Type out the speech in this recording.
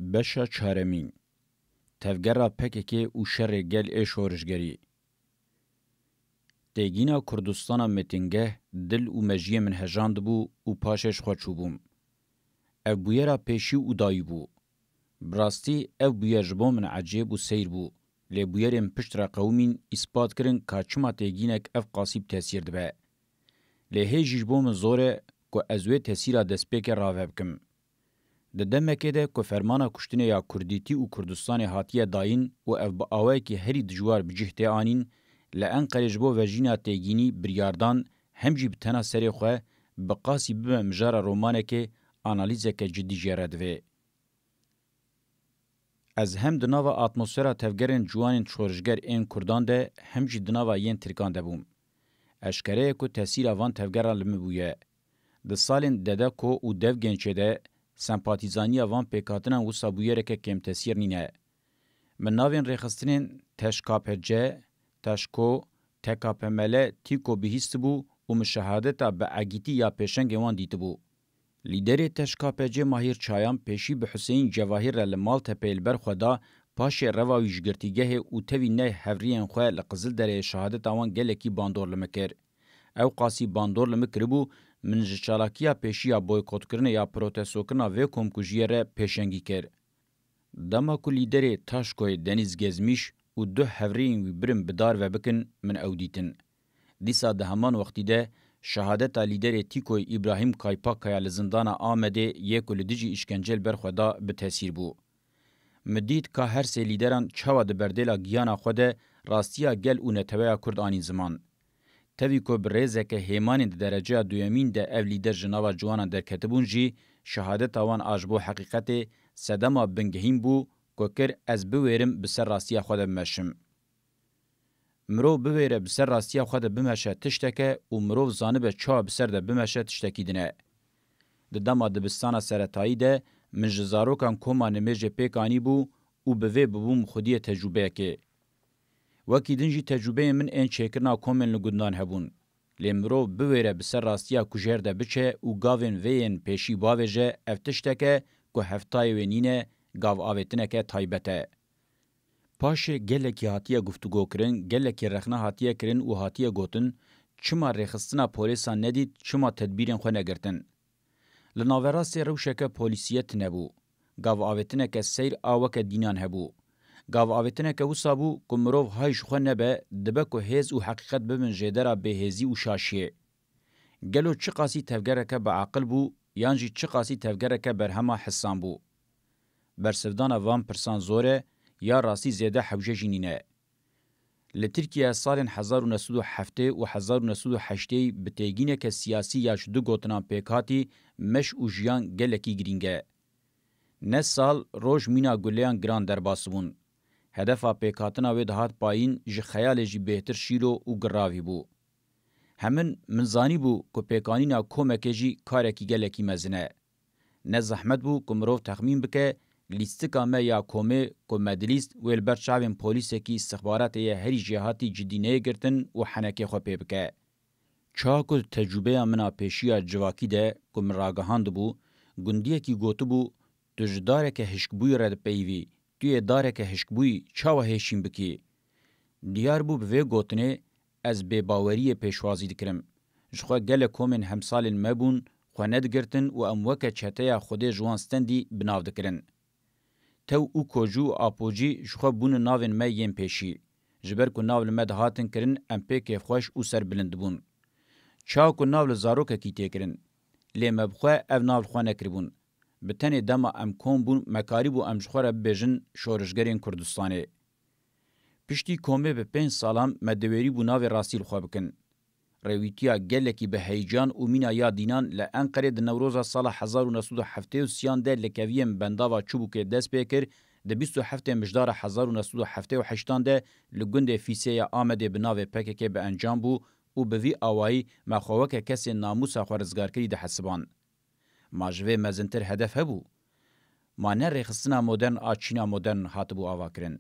بشا چارمین تفگرا پککی و شر گل ای شورشگری تیگینا کردستان متنگه دل و مجیه من هجاند بو و پاشش خوچو بوم. او بویرا پیشی و دایی بو. براستی او بویر جبو من عجیب و سیر بو. لی بویرم پشت را قومین اثبات کرن که چما تیگینک اف قاسیب تاثیر دبه. لی هیجی جبو من زوره که ازوی تاثیرا دسپیک راوه بکم. ده دمکه ده که فرمانا کشتنه یا کردیتی و کردستان هاتیه داین و او با آوه که هری دجوار بجهته آنین لأن قرجبو وجینا تیگینی بریاردان همجی بتنا سری خواه بقاسی ببه مجار رومانه که آنالیزه که جدی جردوه. از هم دناوا اتمسفرا تفگرن جوانین چورشگر این کردان ده همجی دناوا ین ترکان ده بوم. اشکره که تاثیر آوان تفگران لمه بویه. ده سالین دده که او دو گنچه ده سمپاتیزانی آوان پیکاتنان و سابویره که کم تاثیر نینه. من ناوین ریخستنین تشکاپجه تشکو تکاپمله تیکو بهیست بو و مشاهدتا به اگیتی یا پیشنگ وان دیت بو. لیدر تشکاپجه ماهیر چایان پیشی به حسین جواهر لمال تپیل بر خدا پاش رواویش گرتیگه او توی نه هورین خواه لقزل در شهادتا وان گلکی باندور لمکر. او قاسی باندور لمکر بو من جچالاکیا پیشی یا بویکوت کرنه یا پروتستو کرنه و کمکوژیه را پیشنگی کر. دما کو لیدر تاشکوی دنیز گزمیش و دو هورین وی برم بدار و بکن من اودیتن. دیسا ده همان وقتی ده شهادت لیدر تیکوی ابراهیم کایپاکایا لزندان آمده یک لدیجی اشکنجل برخودا به تاثیر بو. مدید که هر سه لیدران چوا ده بردیلا گیانا خوده راستیا گل و نتویا کرد آنی زمان. تاوی که برزه که هیمانی ده درجه دویمین ده او لیدر جناوا جوانا در کتبون جی شهادت آوان آجبو حقیقت سدما بنگهیم بو کوکر از بویرم بسر راستیا خود بمشم. مرو بویره بسر راستیا خود بمشه تشتکه و مرو زانبه چا بسر ده بمشه تشتکی دنه. ده دما دبستان سرطایی ده من جزاروکان کوما نمیجه پیکانی بو و بوی ببوم خودی تجربه که. وکی دنجی تجربه من این چیکرنا کومن لگدنان هبون. لی مرو بویره بسر راستیا کجر ده بچه و گاوین وین پیشی باویجه افتشتکه که هفتای وینینه گاو آویتنه که تایبته. پاشه گلکی هاتیه گفتگو کرن، گلکی رخنه هاتیه کرن و هاتیه گوتن چما رخصتنا پولیسان ندید چما تدبیرین خو نگرتن. لناوراسی روشک پولیسیت نبو. گاو آویتنه که سیر آوک دینان هبو. گاو آویتنه که وصابو کمروف هایش خو نبه دبه که هیز و حقیقت ببن جیدره به هیزی و شاشیه. گلو چه قاسی تفگره که با عقل بو یانجی چه قاسی تفگره که برهما حسان بو. برسفدان وان پرسان زوره یا راستی زیاده حوجه جینینه. لترکیه سال 1907 و 1908 بتیگینه که سیاسی یا شدو گوتنان پیکاتی مش و جیان گلکی گرینگه. نه سال روش مینا گلیان گران در باسبون. هدفا پیکاتنا وید هات پایین جی خیال جی بهتر شیرو و گراوی بو. همین منزانی بو که پیکانینا کومکه جی کارکی گلکی مزنه. نه زحمت بو که مروف تخمین بکه لیستکا ما یا کومه که مدلیست ویل برچاوین پولیسه کی استخبارات یه هری جهاتی جدی نگرتن و حنکه خو پیبکه. چاکو تجربه منا پیشیا جواکی ده که مراگهاند بو گندیه کی گوتو بو تجداره که هشکبوی رد پیوی توی داره که هشکبوی چاوه هشیم بکی. دیار بو به گوتنه از به باوری پیشوازی دکرم. جخوا گل کومن همسال مبون خو ندگرتن و اموکه چته خوده جوانستندی بناو دکرن. تو او کوجو آپوجی جخوا بون ناوین ما یم پیشی. جبر کو ناول مد هاتن کرن ام پیک خوش او سر بلند بون. چاو کو ناول زاروکه کی تکرن. لی مبخوا او ناول خو نکربون. بتنی دما ام کون بون مکاریبو ام جخوا بجن شورشگرین کردستانه. پشتی کومه به 5 سالام مدویری بو ناو راسیل خو بکن. رویتیا گلکی به هیجان و مینا یا دینان لانقره د نوروز سال 1907 ده لکویم بنداوا چوبوکه دست پیکر د 27 مجدار 1978 ده لگند فیسه آمده بناو پککه به انجام بو او به وی آوایی مخووکه کسی ناموس خوارزگارکری ده حسبان. ماجوه مزنتر هدف هبو. ما نه رخصنا مدرن آچینا مدرن هاتبو آوا کرن.